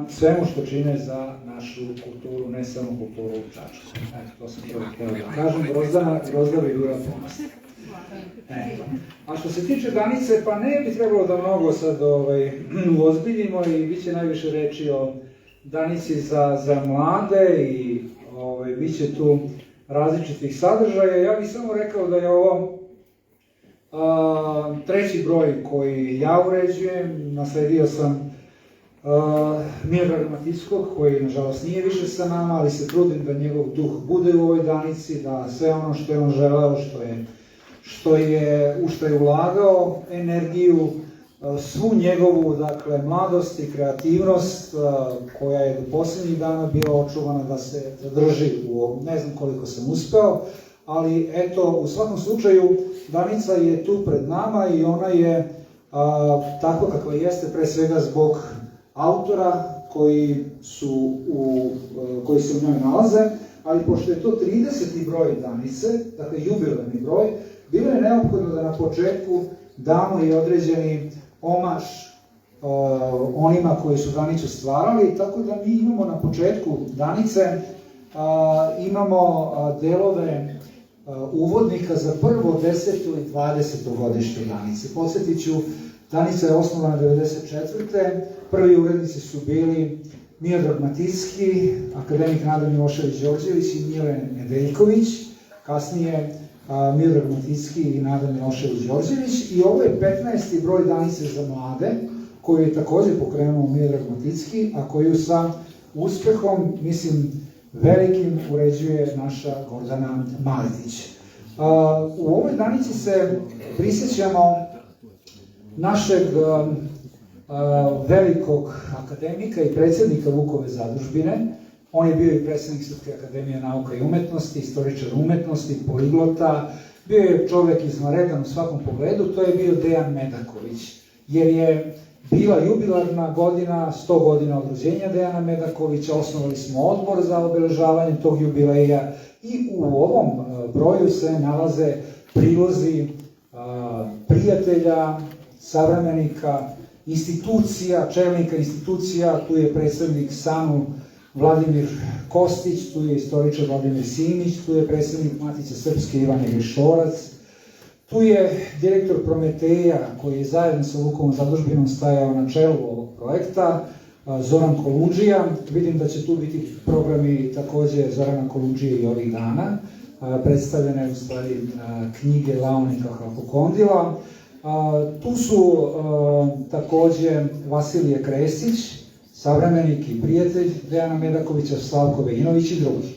svemu što čine za našu kulturu, ne samo kulturu u Čačku. Eto, to sam prvo htio da kažem, Grozdana i Jura Ponos. A što se tiče Danice, pa ne bi trebalo da mnogo sad ozbiljimo i bit će najviše reči o Danici za mlade i bit će tu različitih sadržaja. Ja bih samo rekao da je ovo treći broj koji ja uređujem. Nasledio sam Miodraga Matickog, koji nažalost nije više sa nama, ali se trudim da njegov duh bude u ovoj Danici, da sve ono što je on želeo, u što je ulagao energiju, svu njegovu, dakle, mladost i kreativnost koja je do posljednjih dana bila očuvana da se zadrži u ovom, ne znam koliko sam uspeo, ali eto, u svakom slučaju, Danica je tu pred nama i ona je tako kakva jeste, pre svega zbog autora koji se u njoj nalaze, ali pošto je to 30. broj Danice, dakle jubilarni broj, bilo je neophodno da na početku damo i određeni omaž onima koji su Danicu stvarali, tako da mi imamo na početku Danice, imamo delove uvodnika za prvo, 10. i 20. godište Danice. Podsjetit ću, Danica je osnovana 1994. Prvi urednici su bili Miodrag Maticki, akademik Nada Milošević-Đorđević i Milan Nedeljković, kasnije Miodrag Maticki i Nada Milošević-Đorđević, i ovo je 15. broj Danice za mlade, koju je takođe pokrenuo Miodrag Maticki, a koju sa uspehom, mislim, velikim uređuje naša Gordana Maletić. U ovoj Danici se prisjećamo našeg velikog akademika i predsjednika Vukove zadužbine. On je bio i predsjednik Srpske akademije nauka i umetnosti, istoričar umetnosti, poliglota, bio je čovek izvanredan u svakom pogledu, to je bio Dejan Medaković, jer je bila jubilarna godina, 100 godina od rođenja Dejana Medakovića, osnovali smo odbor za obeležavanje tog jubileja i u ovom broju se nalaze prilozi prijatelja, savremenika, institucija, čelnika institucija. Tu je predsednik SANU Vladimir Kostić, tu je istoričar Vladimir Simić, tu je predsednik Matice Srpske Ivan Grišorac, tu je direktor Prometeja koji je zajedno sa Vukovom zadužbinom stajao na čelu ovog projekta, Zoran Kolundžija. Vidim da će tu biti programi takođe Zorana Kolundžije i ovih dana, predstavljene u stvari knjige Laonika Halkokondila. Tu su takođe Vasilije Kresić, savremenik i prijatelj Dejana Medakovića, Slavko Vejinović i drugi.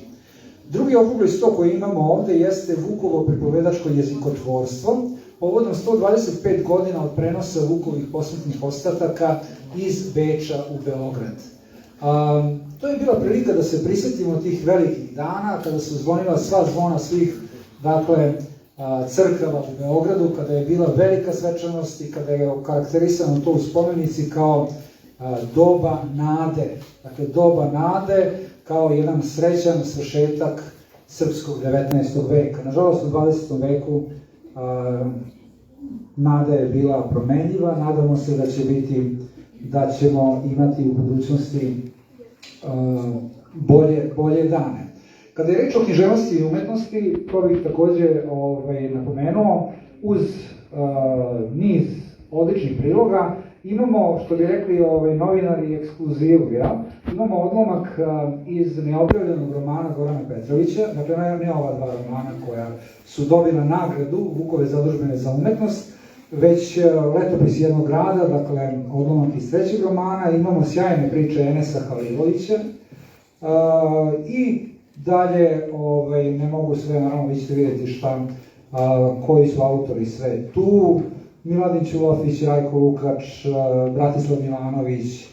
Drugi okrugli sto koji imamo ovde jeste Vukovo pripovedačko jezikotvorstvo, povodom 125 godina od prenosa Vukovih posmrtnih ostataka iz Beča u Beograd. To je bila prilika da se prisetimo tih velikih dana, kada su zvonila sva zvona svih, dakle, crkava u Beogradu, kada je bila velika svečanost i kada je okarakterisano to u spomenici kao doba nade. Dakle, doba nade kao jedan srećan svršetak srpskog 19. veka. Nažalost, u 20. veku nada je bila promenljiva. Nadamo se da ćemo imati u budućnosti bolje dane. Kada je reč o književnosti i umetnosti, to bih takođe napomenuo, uz niz odličnih priloga, imamo, što bi rekli novinari, ekskluzivu, imamo odlomak iz neobjavljenog romana Gorana Petrovića, dakle ne ova dva romana koja su dobila nagradu Vukove zadužbine za umetnost, već Letopis jednog grada, dakle odlomak iz trećeg romana, imamo sjajne priče Enesa Halilovića i dalje, ne mogu sve, naravno vi ćete vidjeti koji su autori sve tu, Miladin Ćulofić, Rajko Lukač, Bratislav Milanović,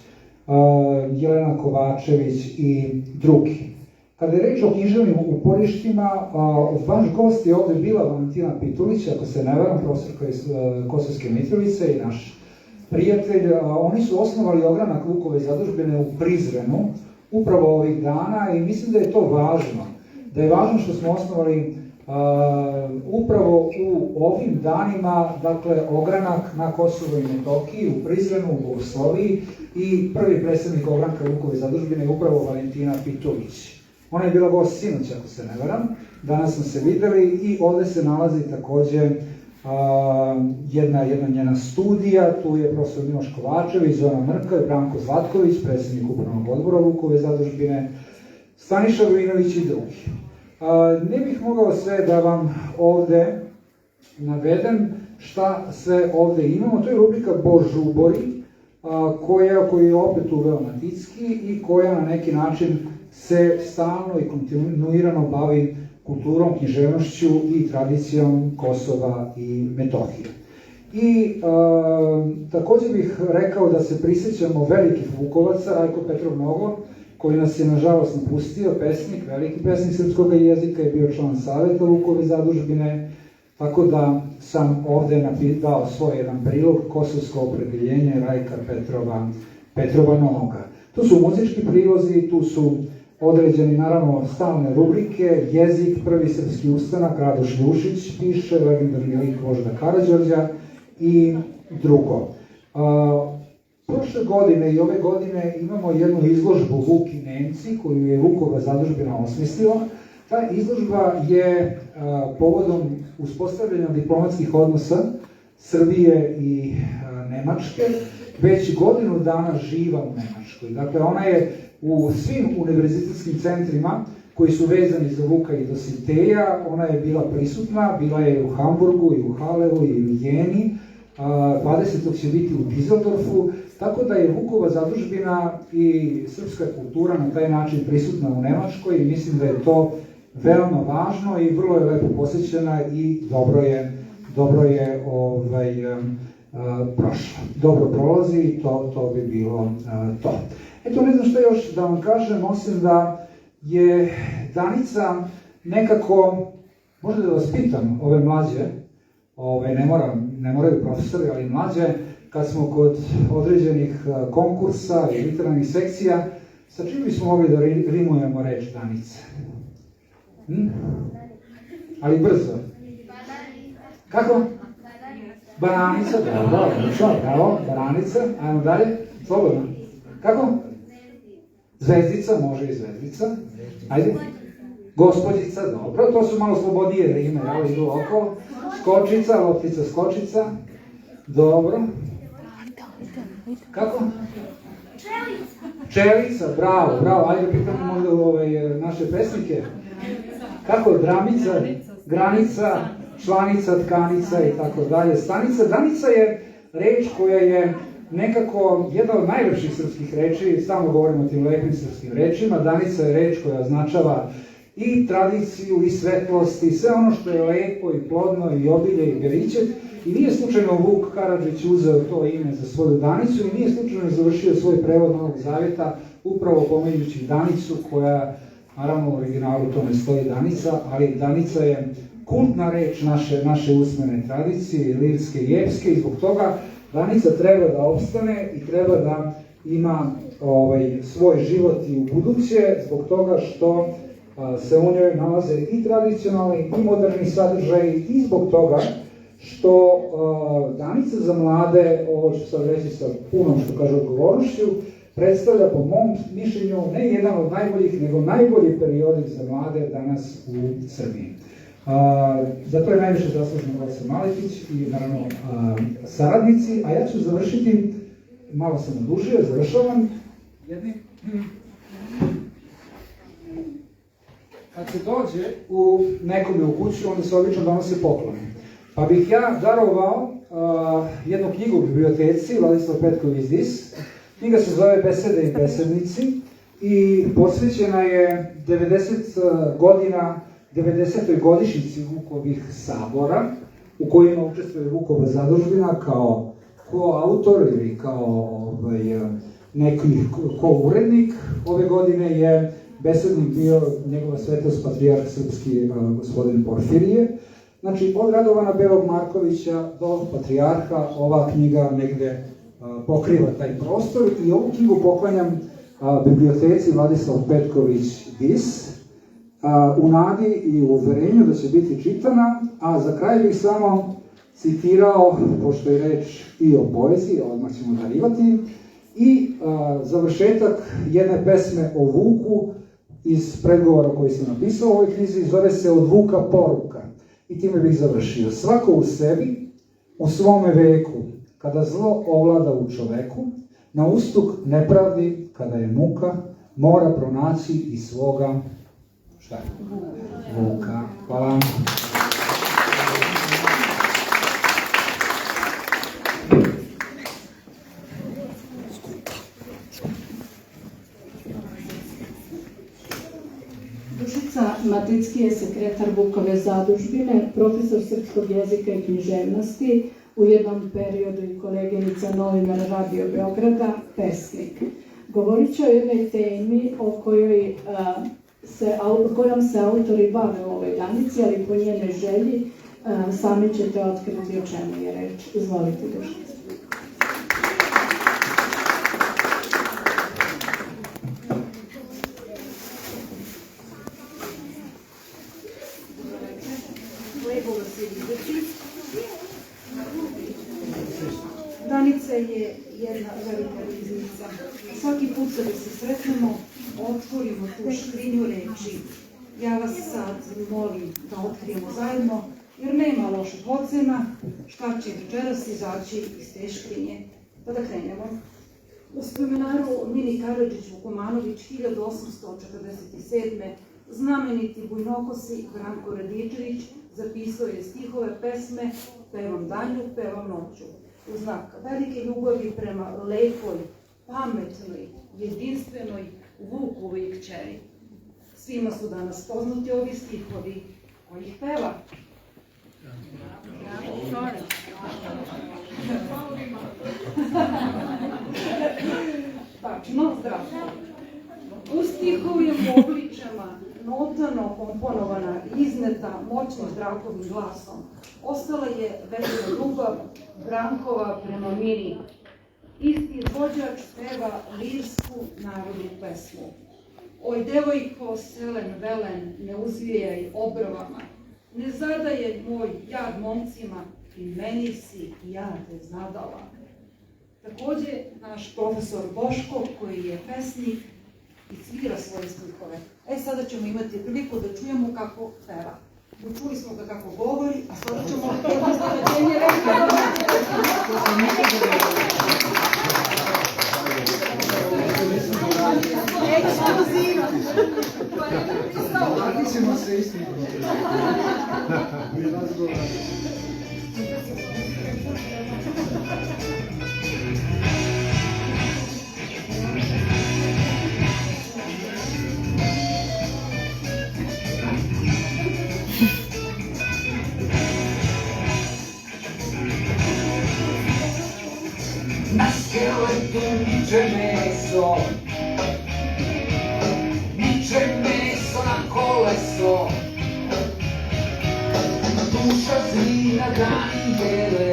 Jelena Kovačević i drugi. Kada je reč o književnim uporištima, vaš gost je ovde bila Valentina Pitulić, ako se ne varam, profesorka iz Kosovske Mitrovice i naš prijatelj. Oni su osnovali ogranak Vukove zadužbine u Prizrenu, upravo ovih dana, i mislim da je to važno. Da je važno što smo osnovali Upravo u ovim danima, dakle, ogranak na Kosovo i Metohiji, u Prizrenu, u Bogosloviji, i prvi predstavnik ogranka Vukove zadužbine je upravo Valentina Pitović. Ona je bila gost sinoć, ako se ne varam, danas smo se videli, i ovde se nalazi takođe jedna njena studija, tu je profesor Miloš Kovačević, Zoran Mrka, Branko Zlatković, predsednik upravnog odbora Vukove zadužbine, Staniša Vujinović i drugi. Ne bih mogao sve da vam ovde navedem šta sve ovde imamo. To je rubrika Božubori, koju je opet uveo Maticki i koja na neki način se stalno i kontinuirano bavi kulturom, književnošću i tradicijom Kosova i Metohije. I takođe bih rekao da se prisjećamo velikih Vukovaca, Rajko Petrov Nogo, koji nas je nažalost napustio, pesnik, veliki pesnik srpskog jezika, je bio član Saveta Vukove zadužbine, tako da sam ovde dao svoj jedan prilog, Kosovsko opredeljenje Rajka Petrova Noga. Tu su muzički prilozi, tu su određeni, naravno, stalne rubrike, jezik, prvi srpski ustanak, Radoš Dušić piše, legendarni lik Vožda Karađorđa i drugo. Prošle godine i ove godine imamo jednu izložbu Vuk i Nemci, koju je Vukova zadužbina osmislila. Ta izložba je povodom uspostavljanja diplomatskih odnosa Srbije i Nemačke već godinu dana živa u Nemačkoj. Dakle, ona je u svim univerzitetskim centrima koji su vezani za Vuka i Dositeja, ona je bila prisutna, bila je u Hamburgu i u Halevu i u Jeni, 20. će biti u Düsseldorfu, tako da je Vukova zadužbina i srpska kultura na taj način prisutna u Nemačkoj i mislim da je to veoma važno i vrlo je lepo posjećena i dobro je prošla. Dobro prolazi i to bi bilo to. Eto, ne znam što još da vam kažem, osim da je Danica nekako, možda da vas pitam, ove mlađe, ne moraju profesori, ali mlađe, kad smo kod određenih konkursa i literarnih sekcija, sa čim bismo mogli da rimujemo reč Danica? Ali brzo. Kako? Bananica, bravo, bananica, ajmo dalje, slobodno. Kako? Zvezdica, može i zvezdica. Ajde. Gospođica, dobro, to su malo slobodije rime, ali idu oko. Skočica, loptica, skočica. Dobro. Kako? Čelica, bravo, ajde pitamo možda naše pesnike. Kako? Dramica, granica, članica, tkanica i tako dalje. Stanica, danica je reč koja je nekako jedna od najlepših srpskih reči, stalno govorimo o tim lepim srpskim rečima. Danica je reč koja označava i tradiciju, i svetlost, i sve ono što je lepo, i plodno, i obilje, i beričet. I nije slučajno Vuk Karadžić uzeo to ime za svoju Danicu i nije slučajno završio svoj prevod Novog Zaveta upravo pominjući Danicu, koja, naravno u originalu to ne stoji Danica, ali Danica je kultna reč naše usmene tradicije, lirske i epske, i zbog toga Danica treba da opstane i treba da ima svoj život i u buduće, zbog toga što se u njoj nalaze i tradicionalni i moderni sadržaji i zbog toga što Danica za mlade, ovo ću sad reći sa punom, što kaže, odgovornošću, predstavlja po mom mišljenju ne jedan od najboljih, nego najbolji periodik za mlade danas u Srbiji. Zato je najviše zaslužen Goca Maletić i naravno saradnici, a ja ću završiti, malo sam odužio, završavam jednim. Kad se dođe u nekome u kuću, onda se obično donose poklone. Pa bih ja darovao jednu knjigu u biblioteci, Vladislav Petković Dis. Knjiga se zove Besede i besednici i posvećena je 90. godišnjici Vukovih sabora, u kojima učestvuje Vukova zadužbina kao koautor ili kao neki kourednik. Ove godine je besednik bio njegova svetost patrijarh srpski gospodin Porfirije. Znači, od Radovana Belog Markovića do patrijarha ova knjiga negde pokriva taj prostor i ovu knjigu poklanjam biblioteci Vladislav Petković Dis. u nadi i u uverenju da će biti čitana, a za kraj bih samo citirao, pošto je reč i o poeziji, odmah ćemo darivati, i završetak jedne pesme o Vuku iz predgovora koji sam napisao u ovoj knjizi, zove se Od Vuka poruka. I time bih završio. Svako u sebi, u svome veku, kada zlo ovlada u čoveku, na ustuk nepravdi, kada je muka, mora pronaći i svoga šta? Vuka. Hvala. Dušica Maticki je sekretar Vukove zadužbine, profesor srpskog jezika i književnosti, u jednom periodu i koleginica novinar Radio Beograda, pesnik. Govorit ću o jednoj temi o kojom se autori bave u ovoj danici, ali po njenoj želji sami ćete otkriti o čemu je reč. Izvolite, Dušica. Danica je jedna velika riznica. Svaki put kada se sretnemo, otvorimo tu škrinju reči. Ja vas sad molim da otkrijemo zajedno, jer nema loših ocena šta će večeras izaći iz te škrinje. Pa da krenemo. U spomenaru Mini Karadžić Vukomanović 1847. znameniti bujnokosi Branko Radičević zapisao je stihove pesme Pevam danju, pevam noću. U znak velike ljubavi prema lepoj, pametnoj, jedinstvenoj Vukovoj kćeri. Svima su danas poznati ovi stihovi. Ko ih peva? Tačno, zdravo. U stihovim obličama, notano komponovana i izneta moćnim zrakovnim glasom, ostala je velika ljubav Brankova prema Mini. Isti izvođač peva lirsku narodnu pesmu. Oj, devojko, selen, velen, ne uzvijaj obrovama, ne zadaj moj jad momcima, i meni si i ja te znadala. Takođe, naš profesor Boško, koji je pesnik i svira svoje stihove. Sada ćemo imati priliku da čujemo kako peva. Čuli smo ga kako govori, a sada ćemo jedno značenje reći. Ekskluziva. Vratit ćemo se istinu. Na skeletu niče meso, niče meso na koleso, duša zrina dani bele,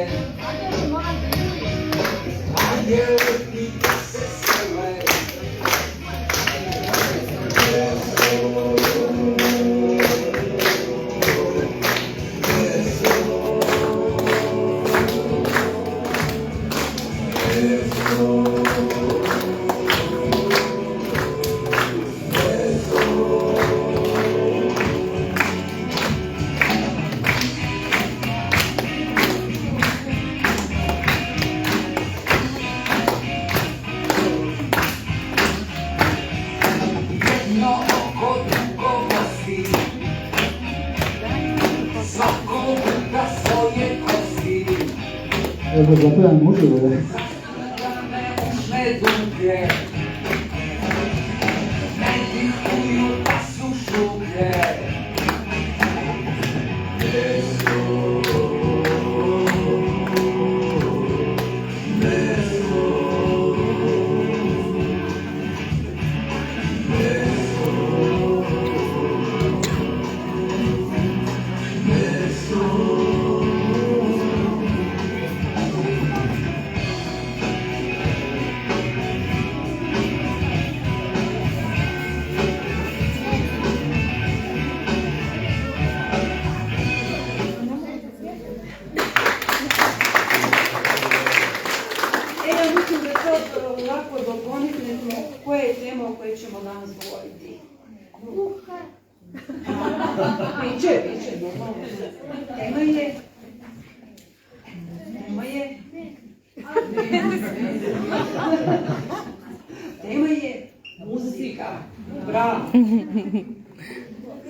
a jeletnike se sele. Evo zapevam uživo, da? koje ćemo danas govoriti. Biće, normalno. Tema je muzika. Bravo.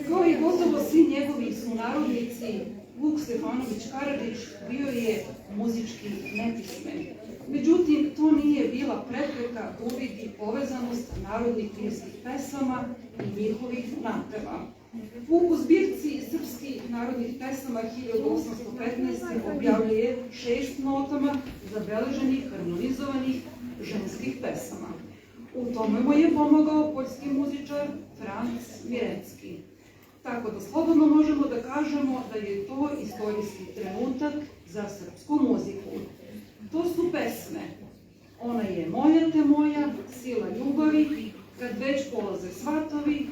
Kao i gotovo svi njegovi sunarodnici, Vuk Stefanović Karadžić bio je muzički nepismen. Međutim, to nije bila prepreka da uvidi povezanost narodnih pjesnih pesama i njihovih napeva. Vuk u zbirci srpskih narodnih pesama 1815. objavljuje 6 notama zabeleženih, harmonizovanih ženskih pesama. U tome mu je pomogao poljski muzičar Franc Mirecki. Tako da slobodno možemo da kažemo da je to istorijski trenutak za srpsku muziku. To su pesme Ona je moja te moja, Sila ljubavi, Kad već polaze svatovi,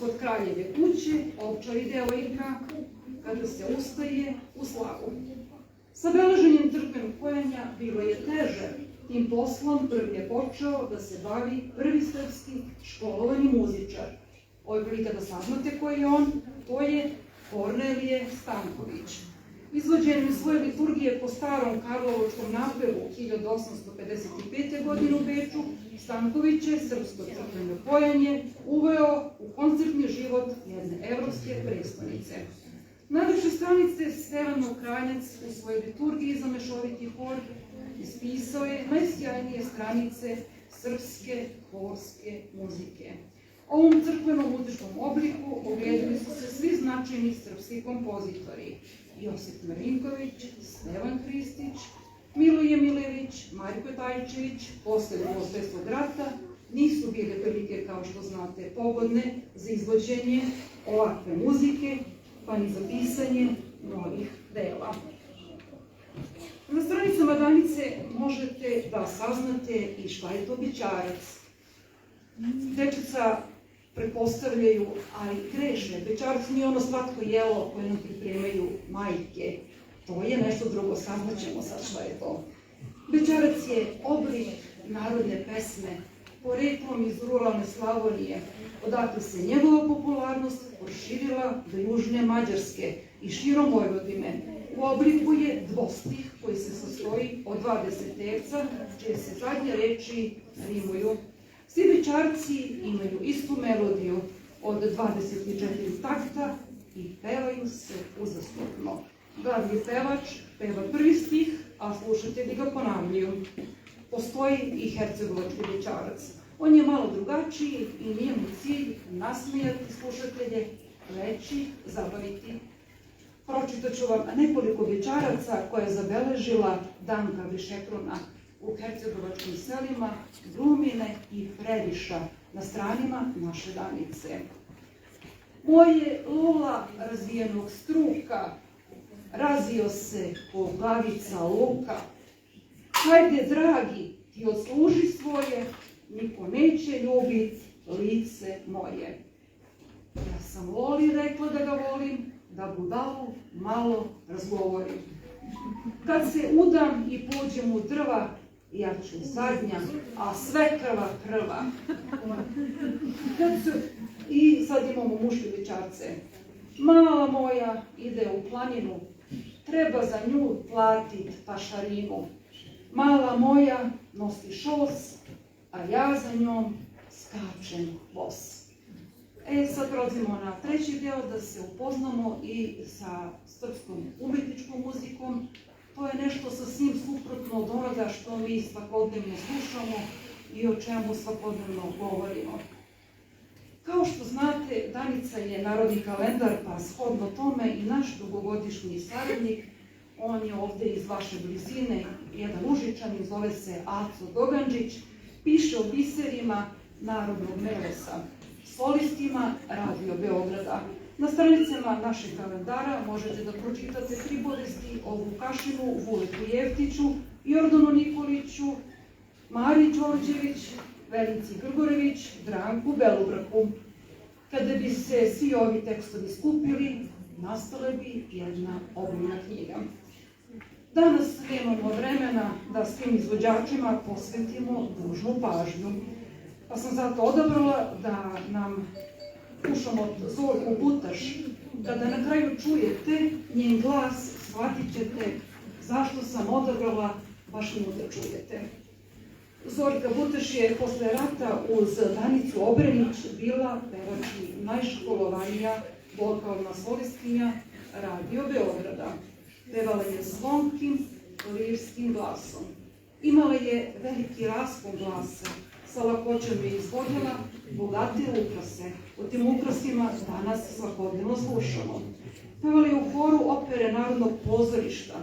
Kod kraljeve kuće, Ovčar i devojka, Kada se ustaje u slavu. Sa beleženjem crkvenog pojenja bilo je teže. Tim poslom prvi je počeo da se bavi prvi srpski školovani muzičar. Ovo je prilika da saznate ko je on, to je Kornelije Stanković. Izvođenjem svoje liturgije po starom karlovačkom napevu 1855. godine u Beču, Stanković je srpsko crkveno pojanje uveo u koncertni život jedne evropske prestonice. Na više stranice Stevano Kranjac u svojoj liturgiji za mešoviti hor ispisao je najsjajnije stranice srpske horske muzike. Ovom crkvenom muzičkom obliku ogledali su se svi značajni srpski kompozitori: Josip Marinković, Stevan Hristić, Miloje Milević, Marko Tajčević. Posle Drugog svjetskog rata nisu bile prilike, kao što znate, pogodne za izvođenje ovakve muzike, pa ni za pisanje novih dela. Na stranicama Danice možete da saznate i šta je to bećarac. Dečica pretpostavljaju, ali grešne. Bećarac nije ono slatko jelo koje nam pripremaju majke. To je nešto drugo, saznaćemo sad šta je to. Bećarac je oblik narodne pesme, poreklom iz ruralne Slavonije, odakle se njegova popularnost proširila do južne Mađarske i širom Vojvodine. U obliku je dvostih koji se sastoji od 2 deseterca, čije se zadnje reči rimuju. Svi bećarci imaju istu melodiju od 24 takta i pevaju se uzastopno. Glavni pevač peva prvi stih, a slušatelji ga ponavljaju. Postoji i hercegovački bećarac. On je malo drugačiji i nije mu cilj nasmijati slušatelje, već ih zabaviti. Pročitat ću vam nekoliko bećaraca koje je zabeležila Danka Višekrona u hercegovačkim selima Glumine i Preriša na stranima naše Danice. Moje lola razvijenog struka, razvio se ko glavica luka. Hajde, dragi, ti odsluži svoje, niko neće ljubit lice moje. Ja sam Loli rekla da ga volim, da budalu malo razgovorim. Kad se udam i pođem u drva, ja ću zadnja, a sve krva. I sad imamo muške bećarce. Mala moja ide u planinu, treba za nju platit pašarinu. Mala moja nosi šos, a ja za njom skačem bos. Sad prelazimo na treći deo da se upoznamo i sa srpskom umetničkom muzikom. To je nešto sasvim suprotno od onoga što mi svakodnevno slušamo i o čemu svakodnevno govorimo. Kao što znate, Danica je narodni kalendar, pa shodno tome i naš dugogodišnji saradnik, on je ovde iz vaše blizine, jedan Užičanin, zove se Aco Dogančić, piše o biserima narodnog melesa, solistima Radio Beograda. Na stranicama našeg kalendara možete da pročitate pripovesti o Vukašinu, Vuletu Jeftiću, Jordanu Nikoliću, Mari Đorđević, Velinci Grgorević, Branku Belubraku. Kada bi se svi ovi tekstovi skupili, nastala bi jedna obimna knjiga. Danas nemamo vremena da svim izvođačima posvetimo dužnu pažnju. Pa sam zato odabrala da nam slušamo Zorku Butaš. Kada na kraju čujete njen glas, shvatit ćete zašto sam odabrala baš nju da čujete. Zorka Butaš je posle rata uz Danicu Obrenić bila pevač i najškolovanija vokalna solistkinja Radio Beograda. Pevala je zvonkim, lirskim glasom. Imala je veliki raspon glasa, sa lakoćom je izvodila bogate ukrase. O tim ukrasima danas svakodnevno slušamo. Pevala je u horu opere Narodnog pozorišta,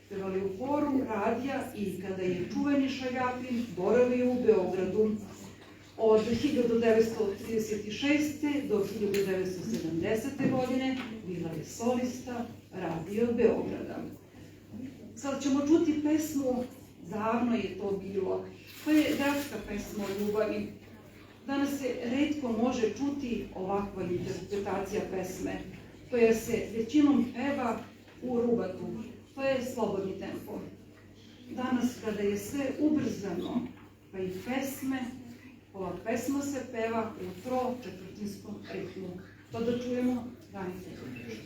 pevala je u horu radija i kada je čuveni Šajapin boravio u Beogradu. Od 1936. do 1970. godine bila je solista Radio Beograda. Sad ćemo čuti pesmu Davno je to bilo. To je gradska pesma o ljubavi. Danas se retko može čuti ovakva interpretacija pesme, koja se većinom peva u rubatu. To je slobodni tempo. Danas kada je sve ubrzano, pa i pesme, ova pesma se peva u tro-četvrtinskom ritmu. To da čujemo, Danica Butaš.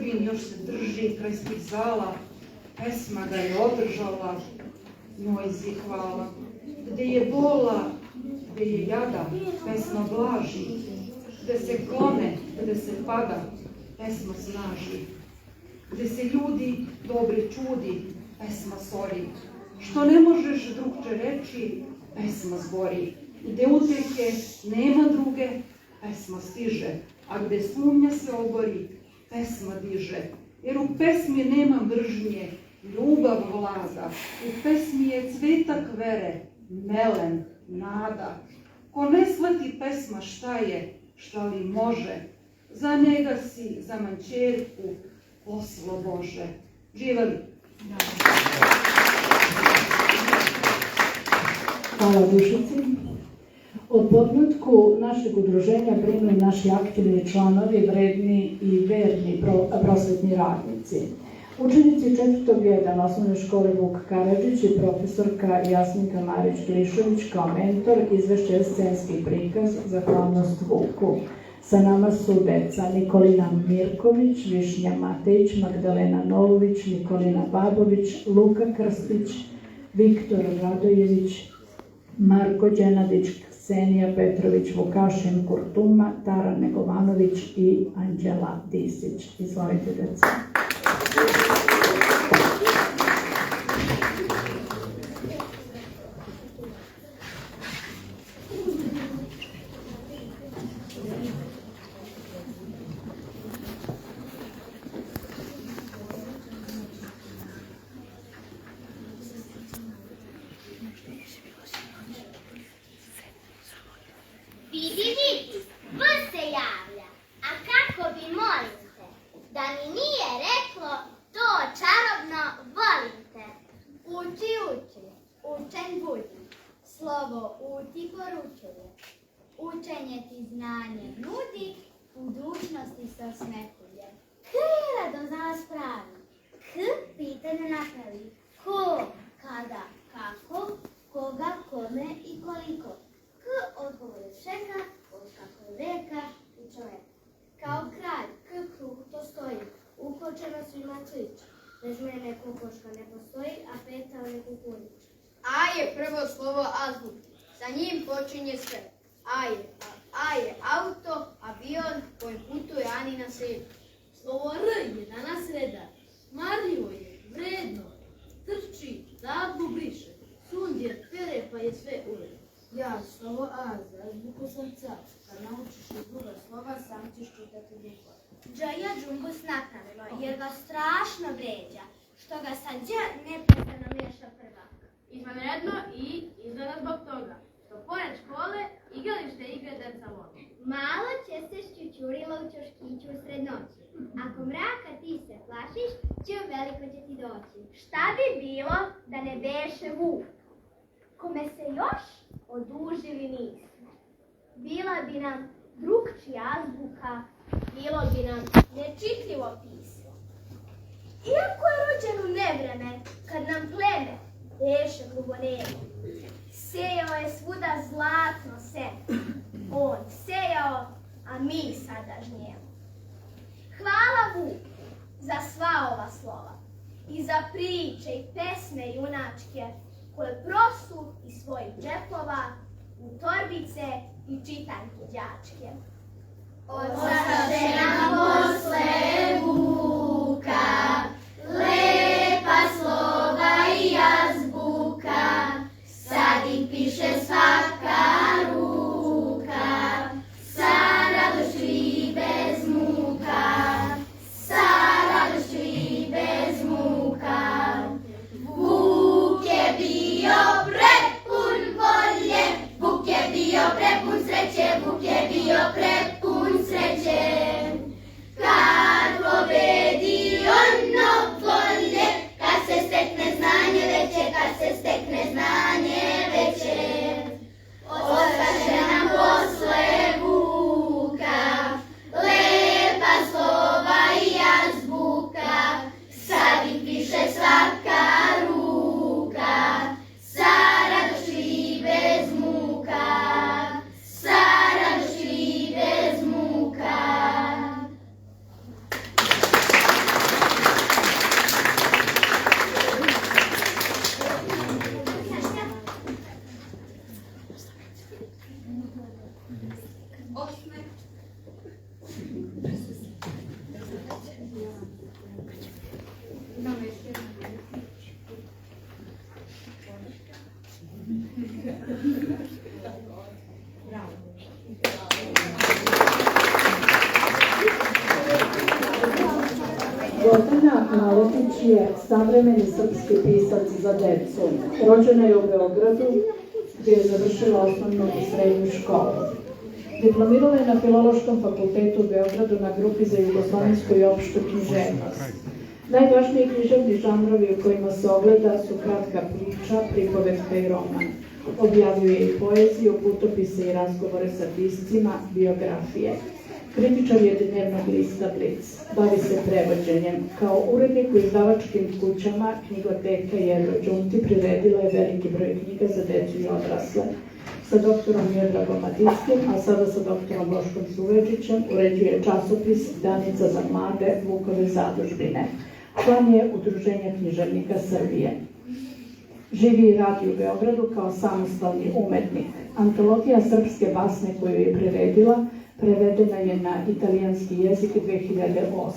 Srbin još se drži kraj zala, pesma ga je održala, njoj zi hvala. Gde je bola, gde je jada, pesma blaži, gde se klone, gde se pada, pesma snaži. Gde se ljudi dobri čudi, pesma sori. Što ne možeš drugče reći, pesma zbori. Gde uteke nema druge, pesma stiže, a gde sumnja se obori, pesma diže. Jer u pesmi nema mržnje, ljubav vlada. U pesmi je cvetak vere, melen, nada. Ko ne shvati pesma šta je, šta li može, za njega si, za manćerku, poslo Bože. Živeli! Hvala Dušici. O podmlatku našeg udruženja brinu i naši aktivni članovi, vredni i verni prosvetni radnici. Učenici 4. osnovne škole Vuk Karadžić i profesorka Jasminka Marić-Glišović kao mentor izvešće scenski prikaz Zahvalnost Vuku. Sa nama su deca Nikolina Mirković, Višnja Matejić, Magdalena Noluvić, Nikolina Babović, Luka Krstić, Viktor Radojević, Marko Đenadić, Ksenija Petrović, Vukašin Kurtuma, Tara Negovanović i Anđela Disić. Izvolite, deca. Vidi, V se javlja, a kako bi molim te, da mi nije reklo to čarobno volim te. Uči, uči, učen budi, slovo uti poručuje. Učenje ti znanje nudi, budućnosti se osmehuje. K je radoznala spravi, K pitanje napravi, ko, kada, kako, koga, kome i koliko. K odgovore čeka, od kako veka i čoveka. Kao kralj, K krug to stoji, ukočeno svima klič. Bez mene kokoška ne postoji, a petao ne kukurić. A je prvo slovo azbuke, sa njim počinje sve. A je auto, avion koji putuje Ani na sebi. Slovo R je danas redar, marljivo je, vredno, trči, zablu briše, sundje, pere pa je sve ured. Ja, slovo A, za azbuku srca, kad naučiš i druga slova, sam ćeš čitati bukva. Džaja džumbus napravilo, jer ga strašno vređa, što ga sa dž neprestano miješa prva. Izvanredno i izgleda zbog toga, što pored škole igralište igre deca vole. Malo će se šćućurilo u ćoškiću usred noći. Ako mraka ti se plašiš, će veliko će ti doći. Šta bi bilo da ne beše Vuk, kome se još odužili nismo? Bila bi nam drugčija azbuka, bilo bi nam nečitljivo pismo. Iako je rođen u nevreme, kad nam pleme beše glubonemo, sejao je svuda zlatno seme. On sejao, a mi sada žnjemo. Hvala Vuku za sva ova slova i za priče i pesme junačke koje prosu iz svojih džepova u torbice i čitanke đačke. Ostaše nam posle Vuka lepa slova i azbuka, sad ih piše svaka ruka, sa radošću i bez muka, sa radošću i bez muka. Vuk je bio prepun volje, Vuk je bio prepun sreće, Vuk je bio prepun sreće. Gordana Maletić je savremeni srpski pisac za decu. Rođena je u Beogradu, gdje je završila osnovnu i srednju školu. Diplomirala je na Filološkom fakultetu u Beogradu na grupi za jugoslovensku i opštu književnost. Najvažniji književni žanrovi u kojima se ogleda su kratka priča, pripovetka i roman. Objavljuje i poeziju, putopise i razgovore sa piscima, biografije. Kritičar je dnevnog lista Blic. Bavi se prevođenjem. Kao urednik u izdavačkim kućama Knjigoteka Jedro Đunti priredila je veliki broj knjiga za decu i odrasle. Sa doktorom Miodragom Matickim, a sada sa doktorom Boškom Suveđićem uređuje časopis Danica za mlade Vukove zadužbine. Član je Udruženja književnika Srbije. Živi i radi u Beogradu kao samostalni umetnik. Antologija srpske basne koju je priredila prevedena je na italijanski jezik 2008.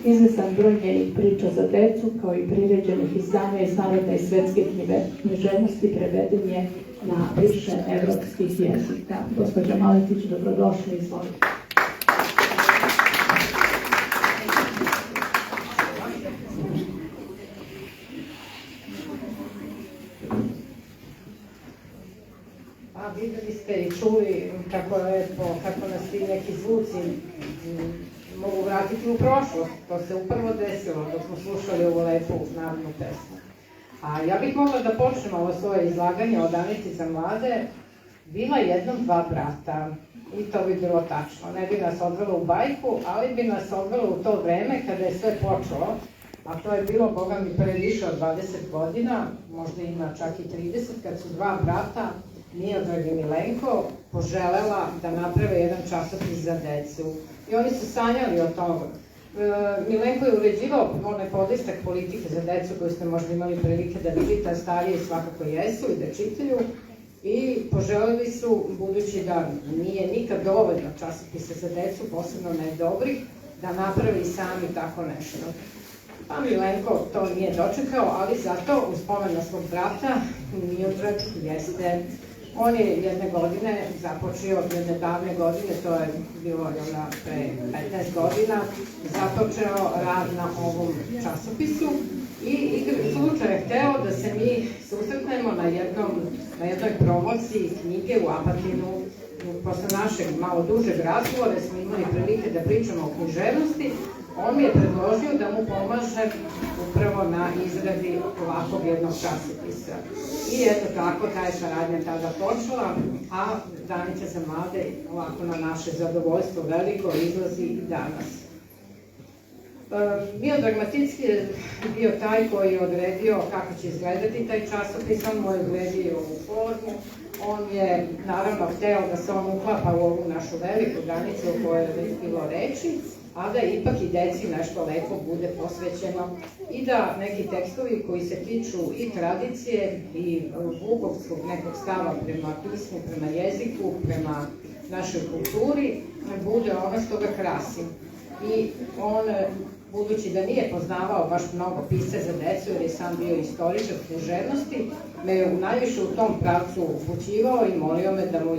Izvestan broj njenih priča za decu, kao i priređenih izdanja iz narodne i svetske književnosti preveden je na više evropskih jezika. Gospođa Maletić, dobrodošli, izvolite. Videli ste i čuli kako nas ti neki zvuci mogu vratiti u prošlost. To se upravo desilo dok smo slušali ovu lepu narodnu pesmu. A ja bih mogla da počnem ovo svoje izlaganje o Danici za mlade. Bila jednom dva brata i to bi bilo tačno. Ne bi nas odvelo u bajku, ali bi nas odvelo u to vreme kada je sve počelo. A to je bilo, boga mi, pre više od 20 godina, možda ima čak i 30, kad su dva brata, Miodrag i Milenko, poželela da naprave jedan časopis za decu. I oni su sanjali o toga. Milenko je uređivao onaj podlistak politike za decu koju ste možda imali prilike da vidite, a stariji svakako jesu i da čitaju. I poželeli su, budući da nije nikad dovoljno časopisa za decu, posebno ne dobrih, da napravi i sami tako nešto. Pa Milenko to nije dočekao, ali zato uz spomen na svog brata Miodrag jeste. On je jedne godine započeo, jedne davne godine, to je bilo pre 15 godina, započeo rad na ovom časopisu i slučaj je hteo da se mi susretnemo na jednoj promociji knjige u Apatinu. Posle našeg malo dužeg razgovora smo imali prilike da pričamo o književnosti. On mi je predložio da mu pomažem upravo na izradi ovakvog jednog časopisa. I eto tako, ta je saradnja tada počela, a Danica za mlade, ovako na naše zadovoljstvo veliko, izlazi i danas. Miodrag Maticki je bio taj koji je odredio kako će izgledati taj časopis, on mu je odredio ovu formu, on je naravno hteo da se on uklapa u ovu našu veliku Danicu o kojoj je već bilo reči, a da ipak i deci nešto lepo bude posvećeno i da neki tekstovi koji se tiču i tradicije i vukovskog nekog stava prema pismu, prema jeziku, prema našoj kulturi, bude ono što ga krasi. I on, budući da nije poznavao baš mnogo pisce za decu, jer je sam bio istoričar književnosti, me je najviše u tom pravcu upućivao i molio me da mu